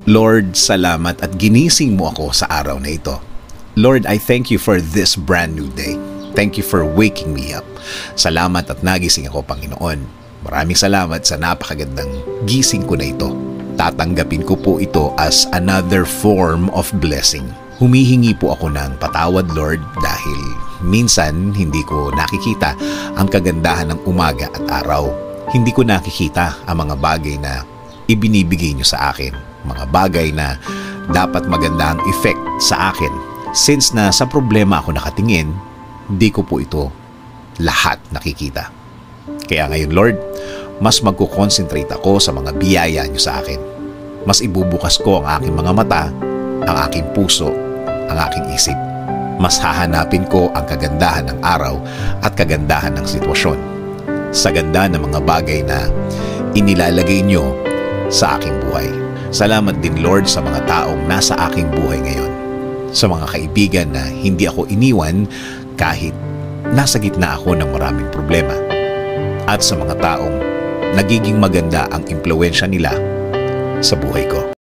Lord, salamat at ginising mo ako sa araw na ito. Lord, I thank you for this brand new day. Thank you for waking me up. Salamat at nagising ako, Panginoon. Maraming salamat sa napakagandang gising ko na ito. Tatanggapin ko po ito as another form of blessing. Humihingi po ako ng patawad, Lord, dahil minsan hindi ko nakikita ang kagandahan ng umaga at araw. Hindi ko nakikita ang mga bagay na ibinibigay niyo sa akin. Mga bagay na dapat maganda ang effect sa akin. Since na sa problema ako nakatingin, hindi ko po ito lahat nakikita. Kaya ngayon, Lord, mas magkukonsentrate ako sa mga biyaya niyo sa akin. Mas ibubukas ko ang aking mga mata, ang aking puso, ang aking isip. Mas hahanapin ko ang kagandahan ng araw at kagandahan ng sitwasyon. Sa ganda ng mga bagay na inilalagay niyo sa aking buhay. Salamat din, Lord, sa mga taong nasa aking buhay ngayon. Sa mga kaibigan na hindi ako iniwan kahit nasa gitna ako ng maraming problema. At sa mga taong nagiging maganda ang impluwensya nila sa buhay ko.